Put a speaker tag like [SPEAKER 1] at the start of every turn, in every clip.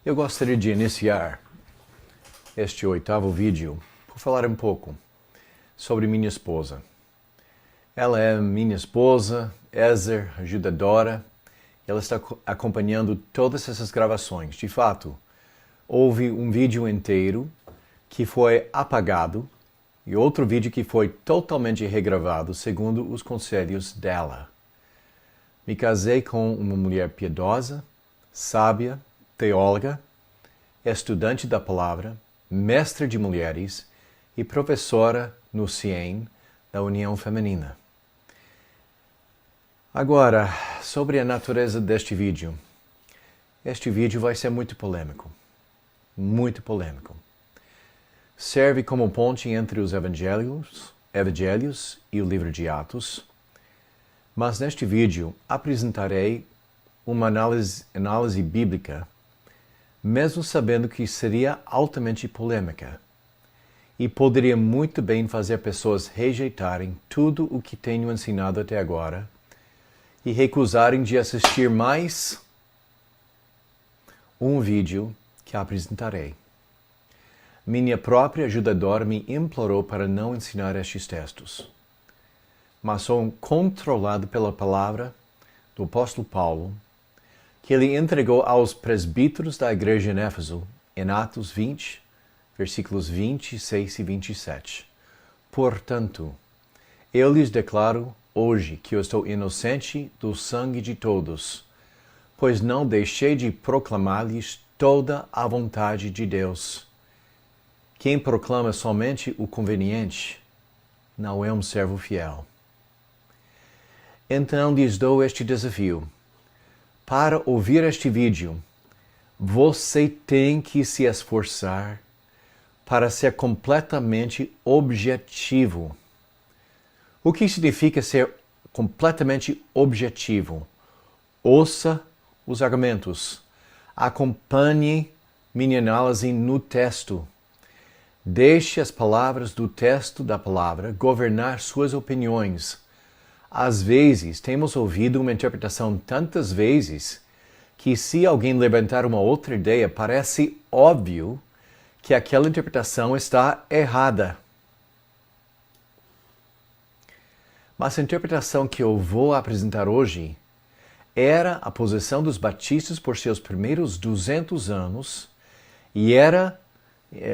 [SPEAKER 1] Eu gostaria de iniciar este 8º vídeo por falar um pouco sobre minha esposa. Ela é minha esposa, Ezer, ajudadora. Ela está acompanhando todas essas gravações. De fato, houve um vídeo inteiro que foi apagado e outro vídeo que foi totalmente regravado segundo os conselhos dela. Me casei com uma mulher piedosa, sábia, teóloga, estudante da palavra, mestra de mulheres e professora no CIEM da União Feminina. Agora, sobre a natureza deste vídeo. Este vídeo vai ser muito polêmico. Muito polêmico. Serve como ponte entre os evangelhos e o livro de Atos. Mas neste vídeo apresentarei uma análise bíblica, mesmo sabendo que seria altamente polêmica e poderia muito bem fazer pessoas rejeitarem tudo o que tenho ensinado até agora e recusarem de assistir mais um vídeo que apresentarei. Minha própria ajudadora me implorou para não ensinar estes textos, mas sou controlado pela palavra do apóstolo Paulo, que ele entregou aos presbíteros da igreja em Éfeso, em Atos 20, versículos 26 e 27. Portanto, eu lhes declaro hoje que eu estou inocente do sangue de todos, pois não deixei de proclamar-lhes toda a vontade de Deus. Quem proclama somente o conveniente não é um servo fiel. Então lhes dou este desafio. Para ouvir este vídeo, você tem que se esforçar para ser completamente objetivo. O que significa ser completamente objetivo? Ouça os argumentos. Acompanhe minha análise no texto. Deixe as palavras do texto da palavra governar suas opiniões. Às vezes, temos ouvido uma interpretação tantas vezes que se alguém levantar uma outra ideia, parece óbvio que aquela interpretação está errada. Mas a interpretação que eu vou apresentar hoje era a posição dos batistas por seus primeiros 200 anos e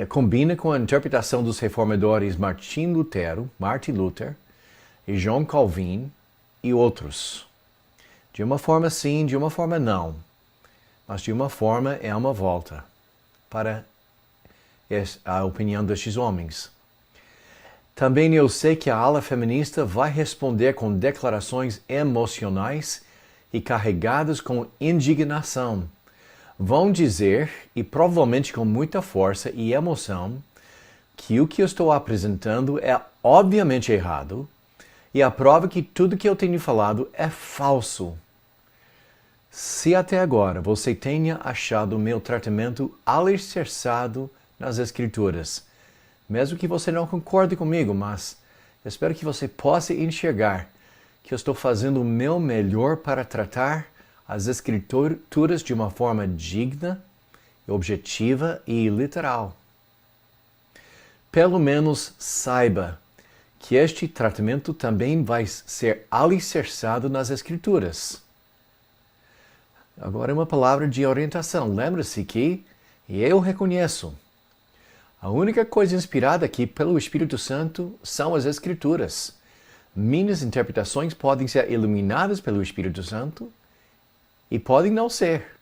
[SPEAKER 1] combina com a interpretação dos reformadores Martin Luther e João Calvin e outros. De uma forma sim, de uma forma não. Mas de uma forma é uma volta para a opinião destes homens. Também eu sei que a ala feminista vai responder com declarações emocionais e carregadas com indignação. Vão dizer, e provavelmente com muita força e emoção, que o que eu estou apresentando é obviamente errado e a prova que tudo que eu tenho falado é falso. Se até agora você tenha achado o meu tratamento alicerçado nas Escrituras, mesmo que você não concorde comigo, mas espero que você possa enxergar que eu estou fazendo o meu melhor para tratar as Escrituras de uma forma digna, objetiva e literal. Pelo menos saiba que este tratamento também vai ser alicerçado nas Escrituras. Agora uma palavra de orientação. Lembre-se que eu reconheço. A única coisa inspirada aqui pelo Espírito Santo são as Escrituras. Minhas interpretações podem ser iluminadas pelo Espírito Santo e podem não ser.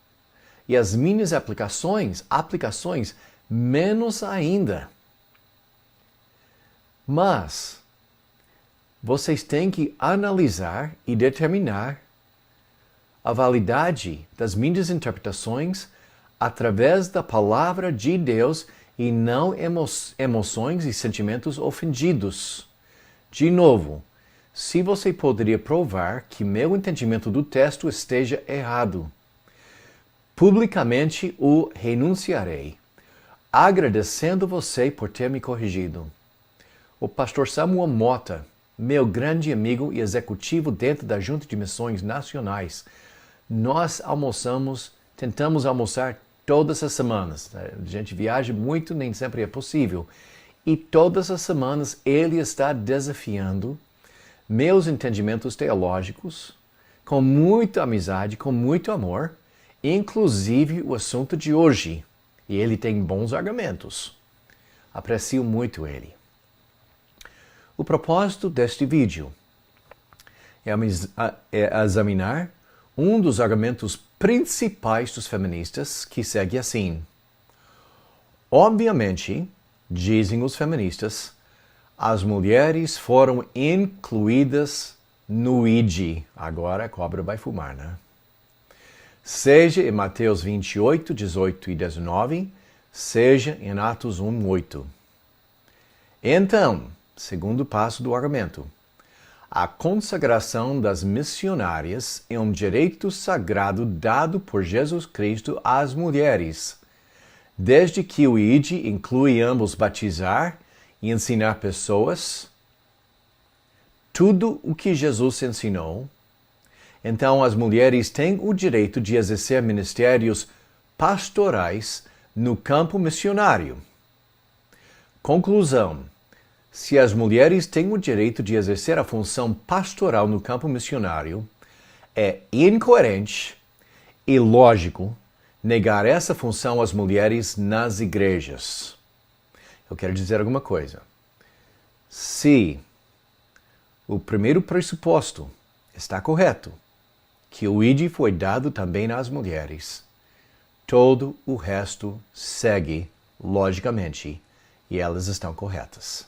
[SPEAKER 1] E as minhas aplicações menos ainda. Mas vocês têm que analisar e determinar a validade das minhas interpretações através da palavra de Deus e não emoções e sentimentos ofendidos. De novo, se você poderia provar que meu entendimento do texto esteja errado, publicamente o renunciarei, agradecendo você por ter me corrigido. O pastor Samuel Mota, meu grande amigo e executivo dentro da Junta de Missões Nacionais, nós tentamos almoçar todas as semanas. A gente viaja muito, nem sempre é possível. E todas as semanas ele está desafiando meus entendimentos teológicos com muita amizade, com muito amor, inclusive o assunto de hoje. E ele tem bons argumentos. Aprecio muito ele. O propósito deste vídeo é examinar um dos argumentos principais dos feministas, que segue assim. Obviamente, dizem os feministas, as mulheres foram incluídas no ID. Agora a cobra vai fumar, né? Seja em Mateus 28, 18 e 19, seja em Atos 1, 8. Então, segundo passo do argumento, a consagração das missionárias é um direito sagrado dado por Jesus Cristo às mulheres, desde que o ID inclui ambos batizar e ensinar pessoas tudo o que Jesus ensinou. Então, as mulheres têm o direito de exercer ministérios pastorais no campo missionário. Conclusão. Se as mulheres têm o direito de exercer a função pastoral no campo missionário, é incoerente e ilógico negar essa função às mulheres nas igrejas. Eu quero dizer alguma coisa. Se o primeiro pressuposto está correto, que o ID foi dado também às mulheres, todo o resto segue logicamente e elas estão corretas.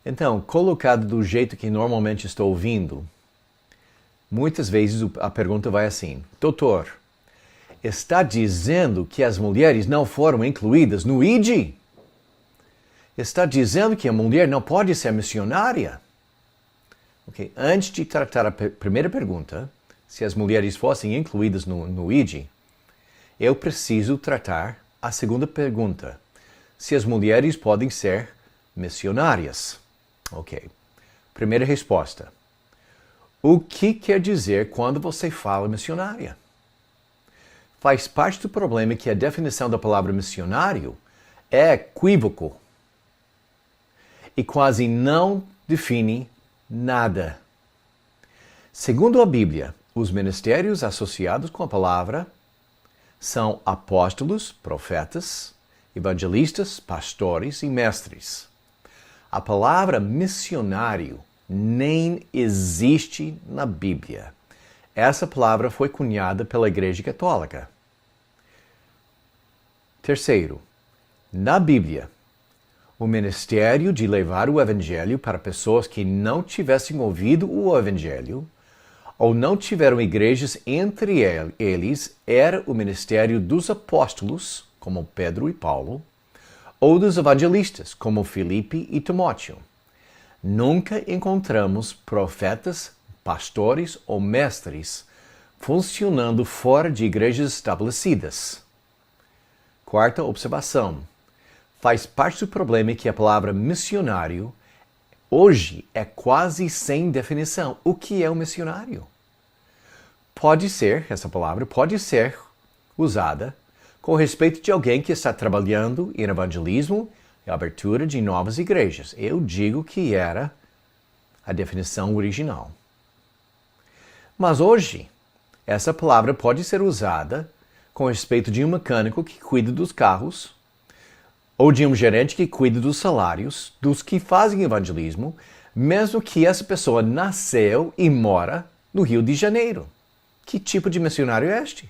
[SPEAKER 1] Então, colocado do jeito que normalmente estou ouvindo, muitas vezes a pergunta vai assim: Doutor, está dizendo que as mulheres não foram incluídas no ID? Está dizendo que a mulher não pode ser missionária? Okay. Antes de tratar a primeira pergunta, se as mulheres fossem incluídas no ID, eu preciso tratar a segunda pergunta, se as mulheres podem ser missionárias. Ok. Primeira resposta. O que quer dizer quando você fala missionária? Faz parte do problema que a definição da palavra missionário é equívoco e quase não define nada. Segundo a Bíblia, os ministérios associados com a palavra são apóstolos, profetas, evangelistas, pastores e mestres. A palavra missionário nem existe na Bíblia. Essa palavra foi cunhada pela Igreja Católica. Terceiro, na Bíblia, o ministério de levar o Evangelho para pessoas que não tivessem ouvido o Evangelho ou não tiveram igrejas entre eles era o ministério dos apóstolos, como Pedro e Paulo, ou dos evangelistas, como Filipe e Timóteo. Nunca encontramos profetas, pastores ou mestres funcionando fora de igrejas estabelecidas. Quarta observação. Faz parte do problema que a palavra missionário hoje é quase sem definição. O que é um missionário? Essa palavra pode ser usada com respeito de alguém que está trabalhando em evangelismo e abertura de novas igrejas. Eu digo que era a definição original. Mas hoje, essa palavra pode ser usada com respeito de um mecânico que cuida dos carros, ou de um gerente que cuida dos salários dos que fazem evangelismo, mesmo que essa pessoa nasceu e mora no Rio de Janeiro. Que tipo de missionário é este?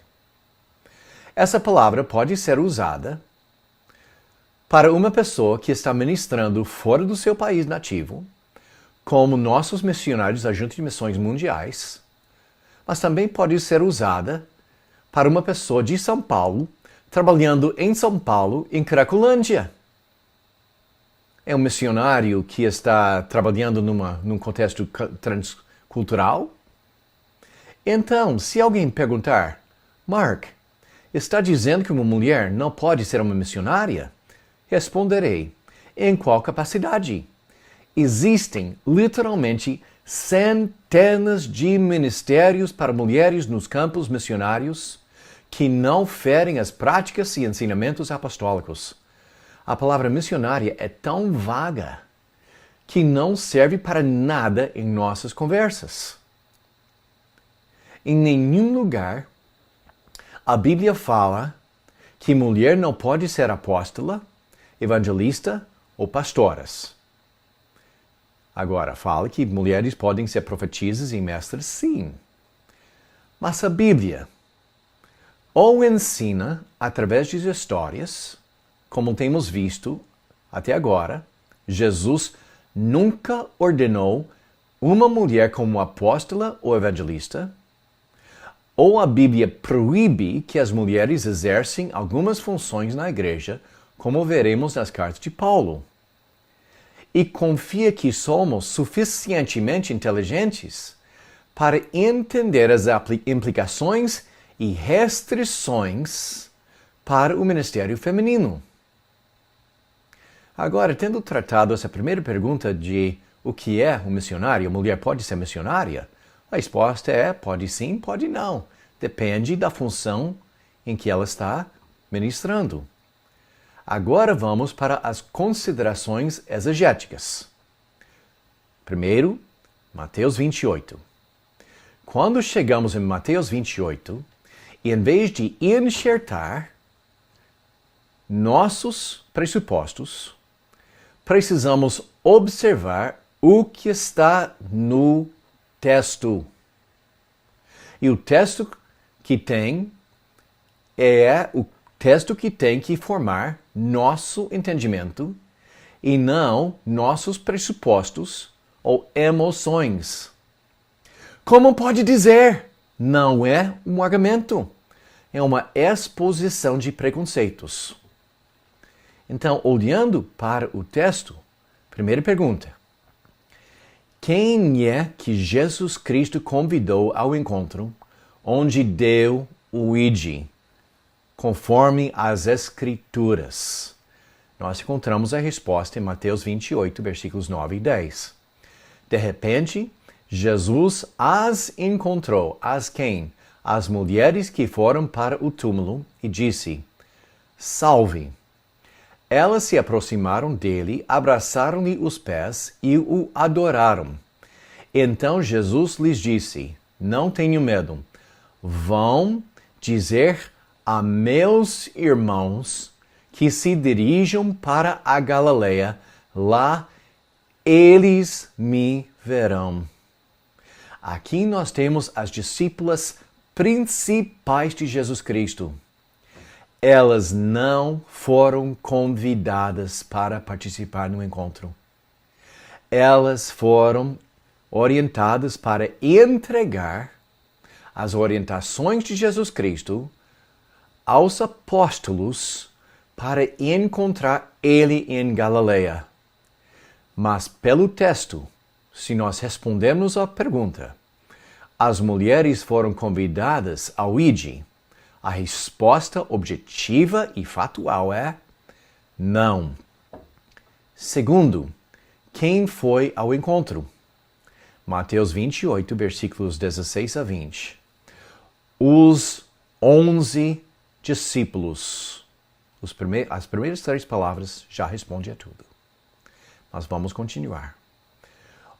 [SPEAKER 1] Essa palavra pode ser usada para uma pessoa que está ministrando fora do seu país nativo, como nossos missionários da Junta de Missões Mundiais, mas também pode ser usada para uma pessoa de São Paulo, trabalhando em São Paulo, em Cracolândia. É um missionário que está trabalhando num contexto transcultural? Então, se alguém perguntar, Mark, está dizendo que uma mulher não pode ser uma missionária? Responderei, em qual capacidade? Existem, literalmente, centenas de ministérios para mulheres nos campos missionários que não ferem as práticas e ensinamentos apostólicos. A palavra missionária é tão vaga que não serve para nada em nossas conversas. Em nenhum lugar a Bíblia fala que mulher não pode ser apóstola, evangelista ou pastoras. Agora, fala que mulheres podem ser profetisas e mestras, sim. Mas a Bíblia ou ensina através de histórias, como temos visto até agora, Jesus nunca ordenou uma mulher como apóstola ou evangelista, ou a Bíblia proíbe que as mulheres exercem algumas funções na igreja, como veremos nas cartas de Paulo. E confia que somos suficientemente inteligentes para entender as implicações e restrições para o ministério feminino. Agora, tendo tratado essa primeira pergunta de o que é um missionário, a mulher pode ser missionária? A resposta é pode sim, pode não. Depende da função em que ela está ministrando. Agora vamos para as considerações exegéticas. Primeiro, Mateus 28. Quando chegamos em Mateus 28, e em vez de enxertar nossos pressupostos, precisamos observar o que está no texto. E o texto que tem é o texto que tem que formar nosso entendimento e não nossos pressupostos ou emoções. Como pode dizer? Não é um argumento, é uma exposição de preconceitos. Então, olhando para o texto, primeira pergunta. Quem é que Jesus Cristo convidou ao encontro onde deu o ide, conforme as Escrituras? Nós encontramos a resposta em Mateus 28, versículos 9 e 10. De repente, Jesus as encontrou. As quem? As mulheres que foram para o túmulo e disse, salve. Elas se aproximaram dele, abraçaram-lhe os pés e o adoraram. Então Jesus lhes disse, não tenham medo. Vão dizer a meus irmãos que se dirijam para a Galileia. Lá eles me verão. Aqui nós temos as discípulas principais de Jesus Cristo. Elas não foram convidadas para participar no encontro. Elas foram orientadas para entregar as orientações de Jesus Cristo aos apóstolos para encontrar ele em Galileia. Mas pelo texto, se nós respondermos à pergunta, as mulheres foram convidadas ao ide, a resposta objetiva e factual é não. Segundo, quem foi ao encontro? Mateus 28, versículos 16 a 20. Os 11 discípulos. As primeiras 3 palavras já respondem a tudo. Mas vamos continuar.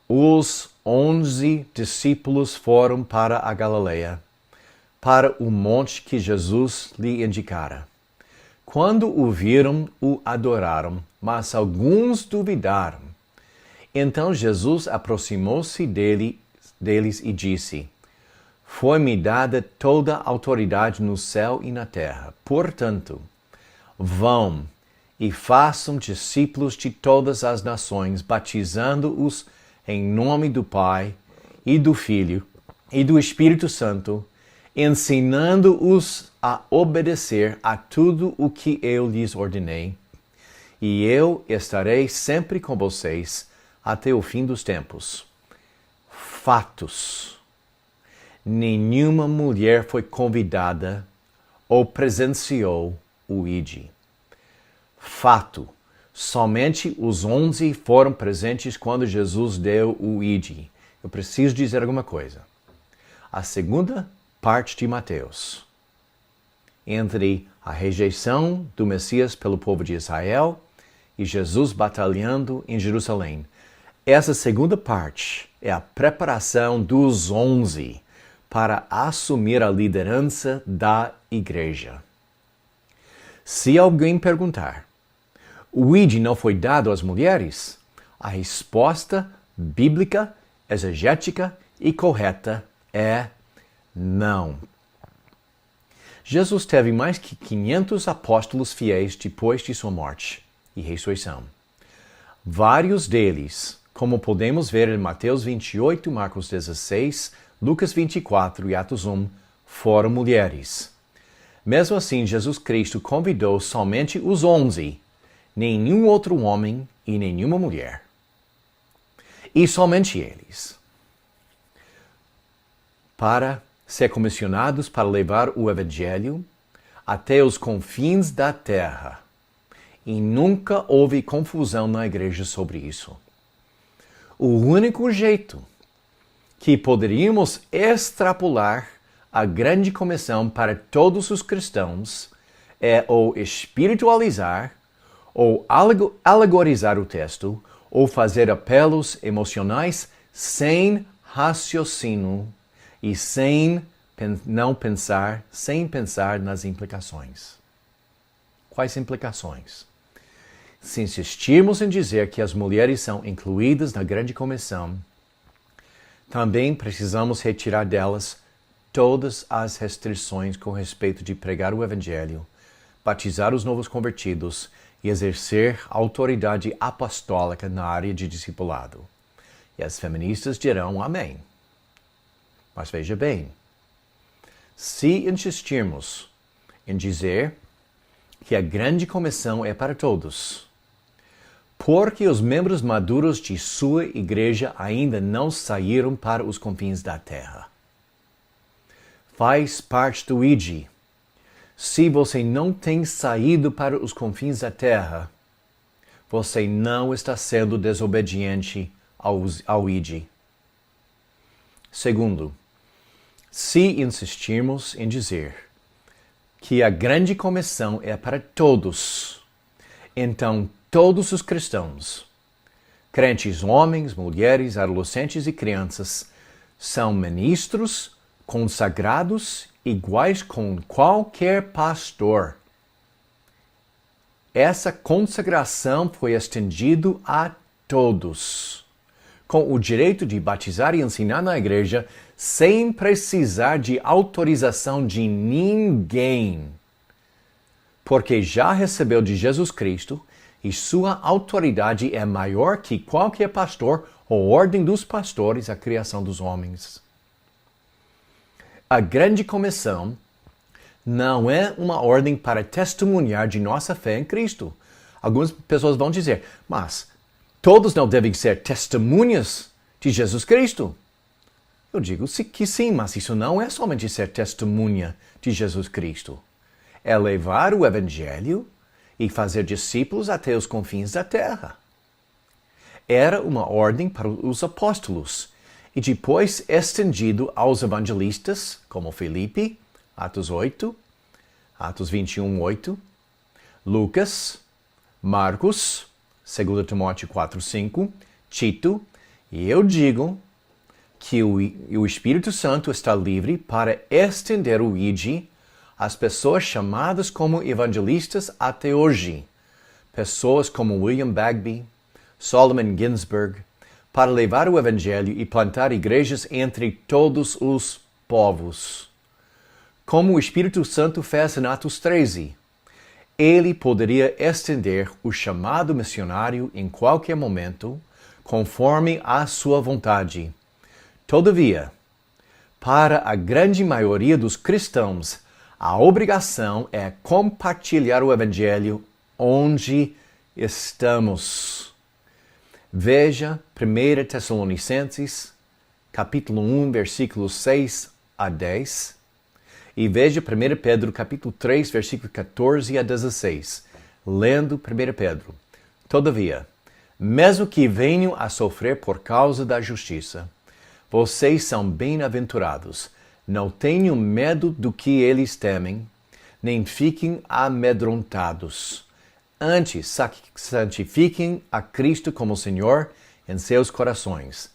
[SPEAKER 1] Os 11 discípulos foram para a Galileia, para o monte que Jesus lhe indicara. Quando o viram, o adoraram, mas alguns duvidaram. Então Jesus aproximou-se deles e disse, foi-me dada toda a autoridade no céu e na terra. Portanto, vão e façam discípulos de todas as nações, batizando-os em nome do Pai e do Filho e do Espírito Santo, ensinando-os a obedecer a tudo o que eu lhes ordenei. E eu estarei sempre com vocês até o fim dos tempos. Fatos. Nenhuma mulher foi convidada ou presenciou o ide. Fato. Somente os 11 foram presentes quando Jesus deu o ide. Eu preciso dizer alguma coisa. A segunda parte de Mateus entre a rejeição do Messias pelo povo de Israel e Jesus batalhando em Jerusalém. Essa segunda parte é a preparação dos 11 para assumir a liderança da igreja. Se alguém perguntar, o ID não foi dado às mulheres? A resposta bíblica, exegética e correta é não. Jesus teve mais que 500 apóstolos fiéis depois de sua morte e ressurreição. Vários deles, como podemos ver em Mateus 28, Marcos 16, Lucas 24 e Atos 1, foram mulheres. Mesmo assim, Jesus Cristo convidou somente os 11, nenhum outro homem e nenhuma mulher. E somente eles. Para ser comissionados para levar o Evangelho até os confins da terra. E nunca houve confusão na igreja sobre isso. O único jeito que poderíamos extrapolar a grande comissão para todos os cristãos é ou espiritualizar, ou alegorizar o texto, ou fazer apelos emocionais sem raciocínio e sem pensar nas implicações. Quais implicações? Se insistirmos em dizer que as mulheres são incluídas na grande comissão, também precisamos retirar delas todas as restrições com respeito de pregar o Evangelho, batizar os novos convertidos e exercer autoridade apostólica na área de discipulado. E as feministas dirão amém. Mas veja bem, se insistirmos em dizer que a grande comissão é para todos, porque os membros maduros de sua igreja ainda não saíram para os confins da terra. Faz parte do ID. Se você não tem saído para os confins da terra, você não está sendo desobediente ao ID. Segundo, se insistirmos em dizer que a grande comissão é para todos, então todos os cristãos, crentes homens, mulheres, adolescentes e crianças, são ministros consagrados iguais com qualquer pastor. Essa consagração foi estendida a todos, com o direito de batizar e ensinar na igreja sem precisar de autorização de ninguém, porque já recebeu de Jesus Cristo e sua autoridade é maior que qualquer pastor ou ordem dos pastores, a criação dos homens. A grande comissão não é uma ordem para testemunhar de nossa fé em Cristo. Algumas pessoas vão dizer, mas todos não devem ser testemunhas de Jesus Cristo? Eu digo que sim, mas isso não é somente ser testemunha de Jesus Cristo. É levar o Evangelho e fazer discípulos até os confins da terra. Era uma ordem para os apóstolos, e depois estendido aos evangelistas, como Filipe, Atos 8, Atos 21, 8, Lucas, Marcos, 2 Timóteo 4, 5, Tito, e eu digo que o Espírito Santo está livre para estender o ID às pessoas chamadas como evangelistas até hoje, pessoas como William Bagby, Solomon Ginsburg, para levar o Evangelho e plantar igrejas entre todos os povos. Como o Espírito Santo fez em Atos 13, ele poderia estender o chamado missionário em qualquer momento, conforme a sua vontade. Todavia, para a grande maioria dos cristãos, a obrigação é compartilhar o Evangelho onde estamos. Veja 1 Tessalonicenses, capítulo 1, versículos 6 a 10, e veja 1 Pedro, capítulo 3, versículos 14 a 16, lendo 1 Pedro. Todavia, mesmo que venham a sofrer por causa da justiça, vocês são bem-aventurados. Não tenham medo do que eles temem. nem fiquem amedrontados. Antes, santifiquem a Cristo como Senhor em seus corações.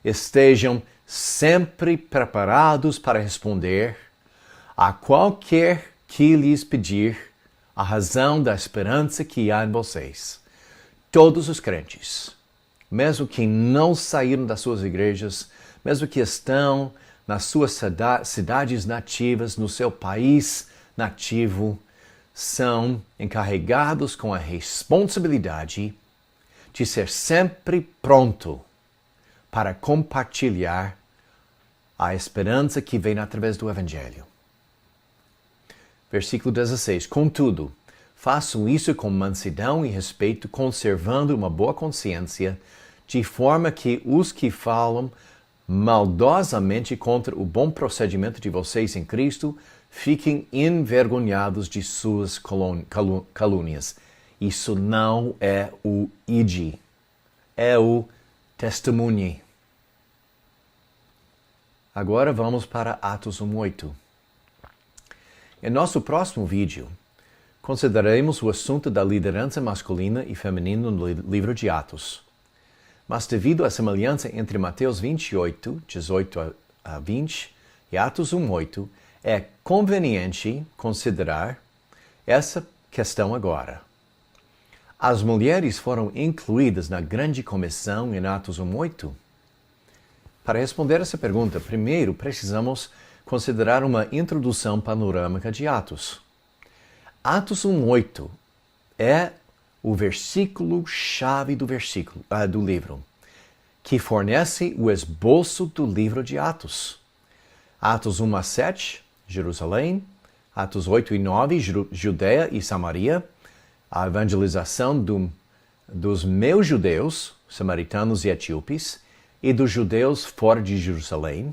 [SPEAKER 1] Estejam sempre preparados para responder a qualquer que lhes pedir a razão da esperança que há em vocês. Todos os crentes, mesmo que não saíram das suas igrejas, mesmo que estão nas suas cidades nativas, no seu país nativo, são encarregados com a responsabilidade de ser sempre pronto para compartilhar a esperança que vem através do Evangelho. Versículo 16. Contudo, façam isso com mansidão e respeito, conservando uma boa consciência, de forma que os que falam maldosamente contra o bom procedimento de vocês em Cristo fiquem envergonhados de suas calúnias. Isso não é o ide, é o testemunho. Agora vamos para Atos 1:8. Em nosso próximo vídeo, consideraremos o assunto da liderança masculina e feminina no livro de Atos. Mas devido à semelhança entre Mateus 28, 18 a 20 e Atos 1:8, é conveniente considerar essa questão agora. As mulheres foram incluídas na grande comissão em Atos 1:8? Para responder essa pergunta, primeiro precisamos considerar uma introdução panorâmica de Atos. Atos 1:8 é o versículo-chave do livro, que fornece o esboço do livro de Atos. Atos 1-7, Jerusalém. Atos 8 e 9, Judeia e Samaria. A evangelização dos meus judeus, samaritanos e etíopes, e dos judeus fora de Jerusalém.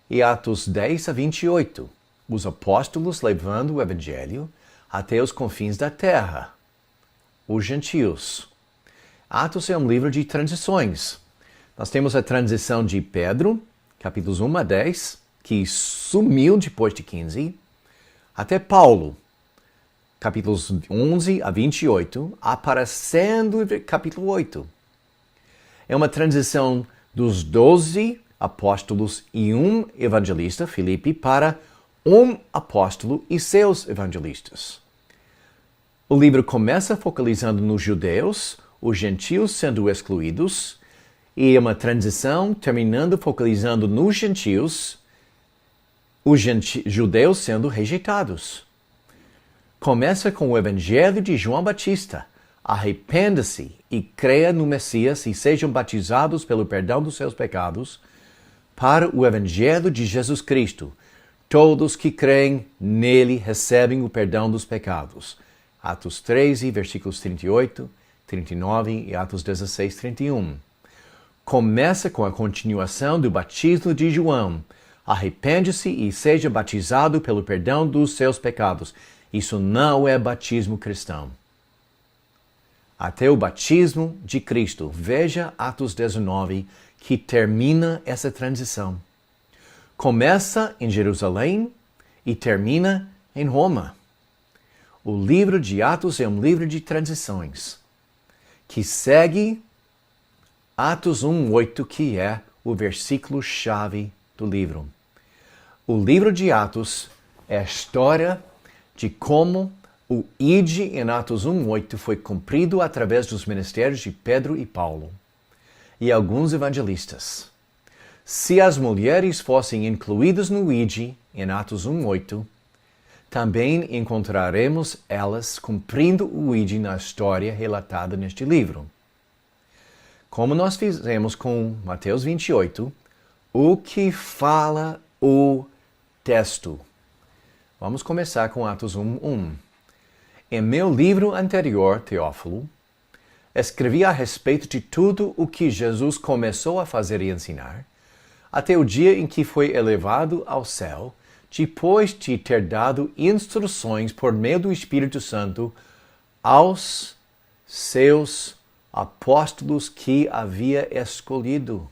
[SPEAKER 1] E Atos 10-28, os apóstolos levando o evangelho até os confins da terra, os gentios. Atos é um livro de transições. Nós temos a transição de Pedro, capítulos 1-10, que sumiu depois de 15, até Paulo, capítulos 11-28, aparecendo em capítulo 8. É uma transição dos 12 apóstolos e um evangelista, Filipe, para um apóstolo e seus evangelistas. O livro começa focalizando nos judeus, os gentios sendo excluídos, e é uma transição terminando focalizando nos gentios, os judeus sendo rejeitados. Começa com o evangelho de João Batista. Arrependa-se e creia no Messias e sejam batizados pelo perdão dos seus pecados para o evangelho de Jesus Cristo. Todos que creem nele recebem o perdão dos pecados. Atos 13, versículos 38, 39 e Atos 16, 31. Começa com a continuação do batismo de João. Arrepende-se e seja batizado pelo perdão dos seus pecados. Isso não é batismo cristão. Até o batismo de Cristo. Veja Atos 19, que termina essa transição. Começa em Jerusalém e termina em Roma. O livro de Atos é um livro de transições, que segue Atos 1:8, que é o versículo-chave do livro. O livro de Atos é a história de como o ide em Atos 1:8 foi cumprido através dos ministérios de Pedro e Paulo e alguns evangelistas. Se as mulheres fossem incluídas no ide em Atos 1:8, também encontraremos elas cumprindo o ide na história relatada neste livro. Como nós fizemos com Mateus 28, o que fala o texto? Vamos começar com Atos 1:1. Em meu livro anterior, Teófilo, escrevi a respeito de tudo o que Jesus começou a fazer e ensinar, até o dia em que foi elevado ao céu, depois de ter dado instruções por meio do Espírito Santo aos seus apóstolos que havia escolhido.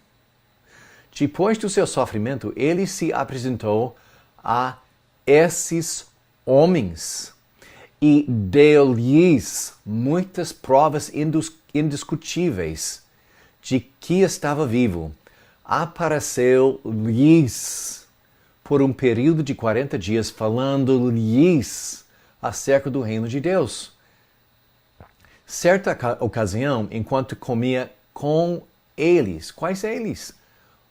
[SPEAKER 1] Depois do seu sofrimento, ele se apresentou a esses homens e deu-lhes muitas provas indiscutíveis de que estava vivo. Apareceu-lhes por um período de 40 dias, falando-lhes acerca do reino de Deus. Certa ocasião, enquanto comia com eles, quais eles?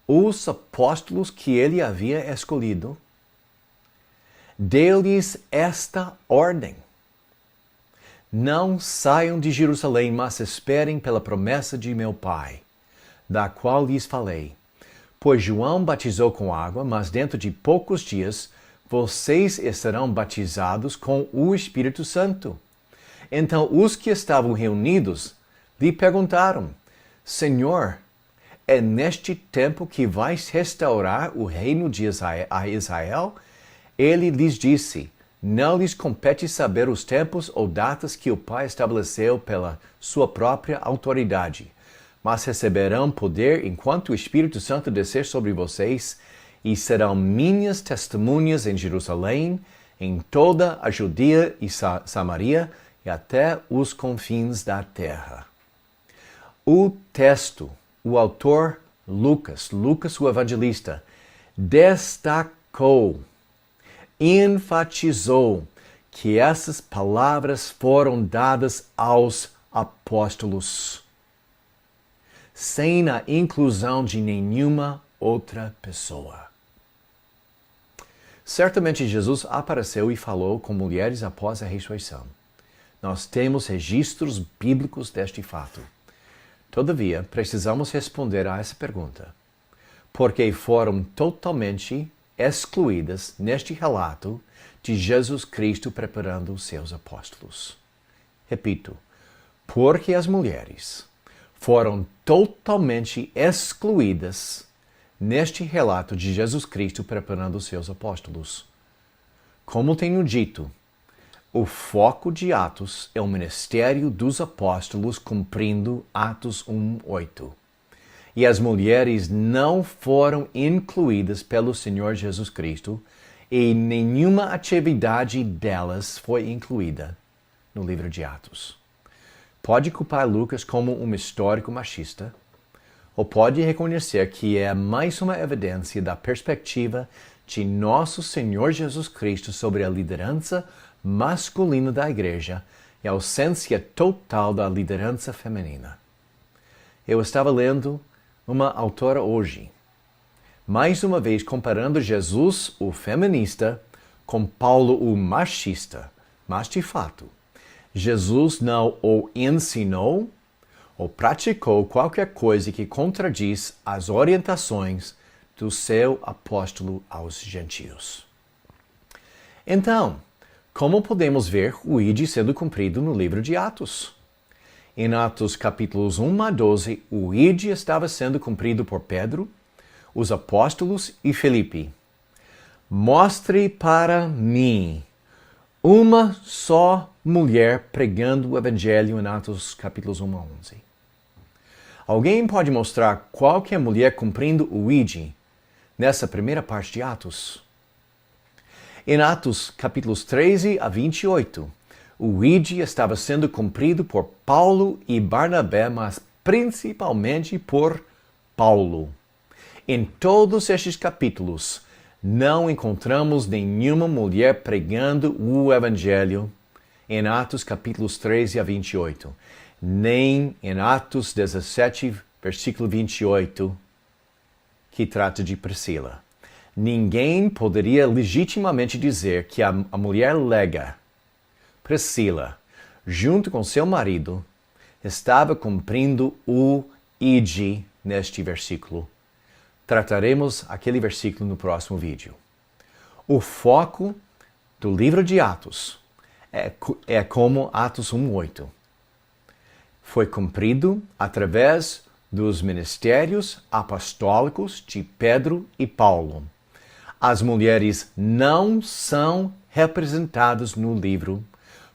[SPEAKER 1] Os apóstolos que ele havia escolhido, deu-lhes esta ordem: não saiam de Jerusalém, mas esperem pela promessa de meu Pai, da qual lhes falei. Pois João batizou com água, mas dentro de poucos dias vocês estarão batizados com o Espírito Santo. Então os que estavam reunidos lhe perguntaram: Senhor, é neste tempo que vais restaurar o reino de Israel? Ele lhes disse: não lhes compete saber os tempos ou datas que o Pai estabeleceu pela sua própria autoridade, mas receberão poder enquanto o Espírito Santo descer sobre vocês, e serão minhas testemunhas em Jerusalém, em toda a Judéia e Samaria e até os confins da terra. O texto, o autor Lucas o evangelista, destacou, enfatizou que essas palavras foram dadas aos apóstolos, sem a inclusão de nenhuma outra pessoa. Certamente Jesus apareceu e falou com mulheres após a ressurreição. Nós temos registros bíblicos deste fato. Todavia, precisamos responder a essa pergunta: por que foram totalmente excluídas neste relato de Jesus Cristo preparando os seus apóstolos? Repito, porque as mulheres foram totalmente excluídas neste relato de Jesus Cristo preparando os seus apóstolos. Como tenho dito, o foco de Atos é o ministério dos apóstolos cumprindo Atos 1:8. E as mulheres não foram incluídas pelo Senhor Jesus Cristo e nenhuma atividade delas foi incluída no livro de Atos. Pode culpar Lucas como um histórico machista, ou pode reconhecer que é mais uma evidência da perspectiva de nosso Senhor Jesus Cristo sobre a liderança masculina da igreja e a ausência total da liderança feminina. Eu estava lendo uma autora hoje, mais uma vez comparando Jesus, o feminista, com Paulo, o machista. Mas, de fato, Jesus não o ensinou ou praticou qualquer coisa que contradiz as orientações do seu apóstolo aos gentios. Então, como podemos ver o ID sendo cumprido no livro de Atos? Em Atos capítulos 1 a 12, o ID estava sendo cumprido por Pedro, os apóstolos e Filipe. Mostre para mim uma só mulher pregando o evangelho em Atos capítulos 1 a 11. Alguém pode mostrar qualquer mulher cumprindo o ID nessa primeira parte de Atos? Em Atos capítulos 13 a 28, o ID estava sendo cumprido por Paulo e Barnabé, mas principalmente por Paulo. Em todos estes capítulos, não encontramos nenhuma mulher pregando o evangelho em Atos capítulos 13 a 28, nem em Atos 17, versículo 28, que trata de Priscila. Ninguém poderia legitimamente dizer que a mulher lega, Priscila, junto com seu marido, estava cumprindo o ID neste versículo. Trataremos aquele versículo no próximo vídeo. O foco do livro de Atos é como Atos 1:8. Foi cumprido através dos ministérios apostólicos de Pedro e Paulo. As mulheres não são representadas no livro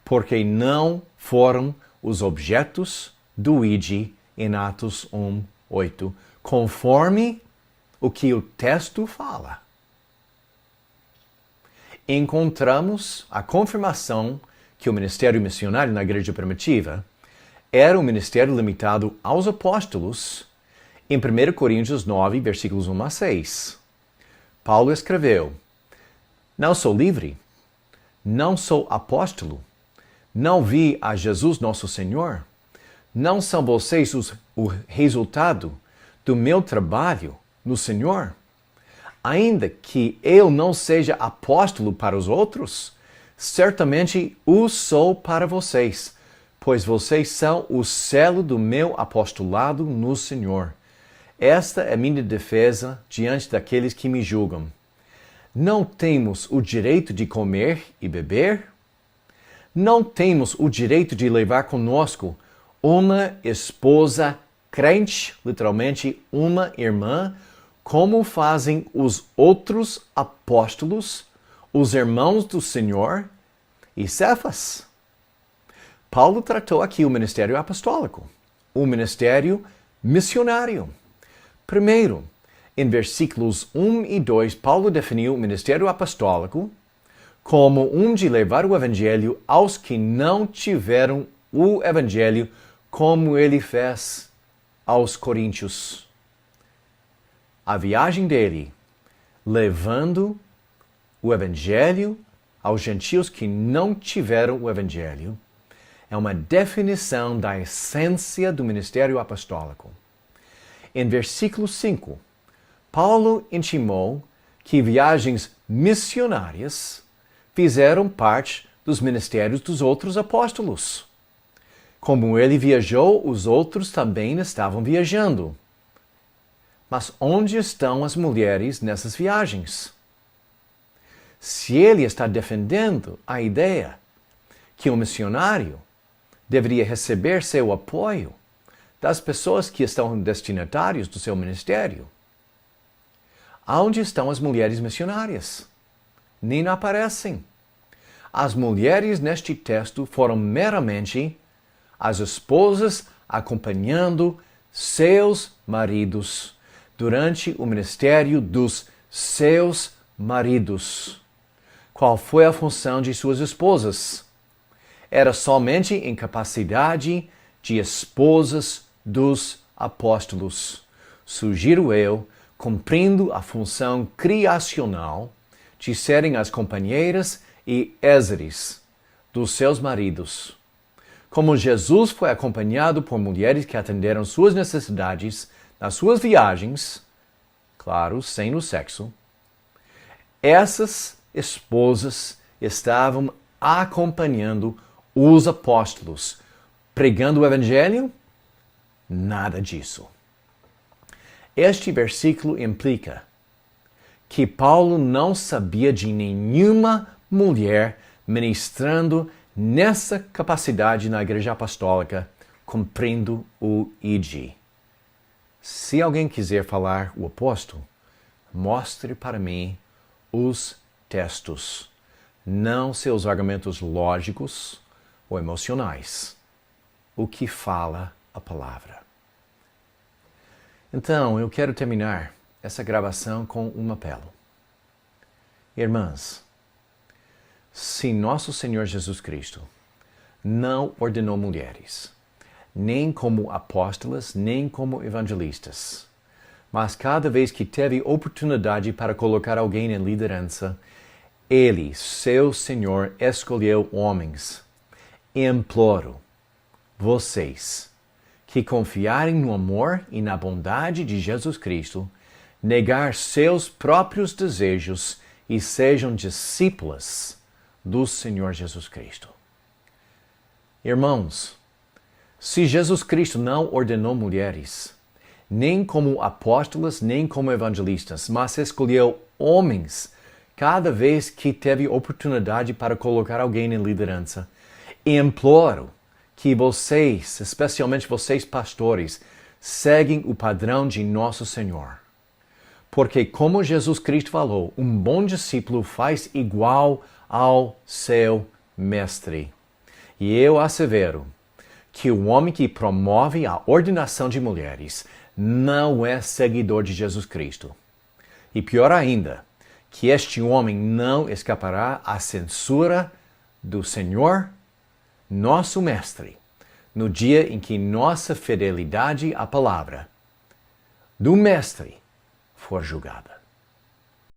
[SPEAKER 1] porque não foram os objetos do ID em Atos 1:8, conforme o que o texto fala. encontramos a confirmação que o ministério missionário na igreja primitiva era um ministério limitado aos apóstolos em 1 Coríntios 9, versículos 1 a 6. Paulo escreveu: Não sou livre, não sou apóstolo, não vi a Jesus nosso Senhor, não são vocês o resultado do meu trabalho no Senhor? Ainda que eu não seja apóstolo para os outros, certamente o sou para vocês, pois vocês são o selo do meu apostolado no Senhor. Esta é minha defesa diante daqueles que me julgam. Não temos o direito de comer e beber? Não temos o direito de levar conosco uma esposa crente, literalmente uma irmã, como fazem os outros apóstolos, os irmãos do Senhor e Cefas? Paulo tratou aqui o ministério apostólico, o ministério missionário. Primeiro, em versículos 1 e 2, Paulo definiu o ministério apostólico como um de levar o evangelho aos que não tiveram o evangelho, como ele fez aos coríntios. A viagem dele, levando o evangelho aos gentios que não tiveram o evangelho, é uma definição da essência do ministério apostólico. Em versículo 5, Paulo intimou que viagens missionárias fizeram parte dos ministérios dos outros apóstolos. Como ele viajou, os outros também estavam viajando. Mas onde estão as mulheres nessas viagens? Se ele está defendendo a ideia que o missionário deveria receber seu apoio das pessoas que estão destinatários do seu ministério, onde estão as mulheres missionárias? Nem aparecem. As mulheres neste texto foram meramente as esposas acompanhando seus maridos durante o ministério dos seus maridos. Qual foi a função de suas esposas? Era somente em capacidade de esposas dos apóstolos. Sugiro eu, cumprindo a função criacional de serem as companheiras e ézeres dos seus maridos. Como Jesus foi acompanhado por mulheres que atenderam suas necessidades nas suas viagens, claro, sem o sexo, essas esposas estavam acompanhando os apóstolos, pregando o evangelho? Nada disso. Este versículo implica que Paulo não sabia de nenhuma mulher ministrando nessa capacidade na igreja apostólica, cumprindo o ID. Se alguém quiser falar o oposto, mostre para mim os textos, não seus argumentos lógicos ou emocionais. O que fala a palavra. Então, eu quero terminar essa gravação com um apelo. Irmãs, se nosso Senhor Jesus Cristo não ordenou mulheres, nem como apóstolas, nem como evangelistas, mas cada vez que teve oportunidade para colocar alguém em liderança, Ele, seu Senhor, escolheu homens. Imploro vocês que confiarem no amor e na bondade de Jesus Cristo, negar seus próprios desejos e sejam discípulas do Senhor Jesus Cristo. Irmãos, se Jesus Cristo não ordenou mulheres, nem como apóstolas, nem como evangelistas, mas escolheu homens cada vez que teve oportunidade para colocar alguém em liderança, imploro que vocês, especialmente vocês pastores, seguem o padrão de nosso Senhor. Porque como Jesus Cristo falou, um bom discípulo faz igual ao seu mestre. E eu assevero que o homem que promove a ordenação de mulheres não é seguidor de Jesus Cristo. E pior ainda, que este homem não escapará à censura do Senhor, nosso Mestre, no dia em que nossa fidelidade à palavra do Mestre for julgada.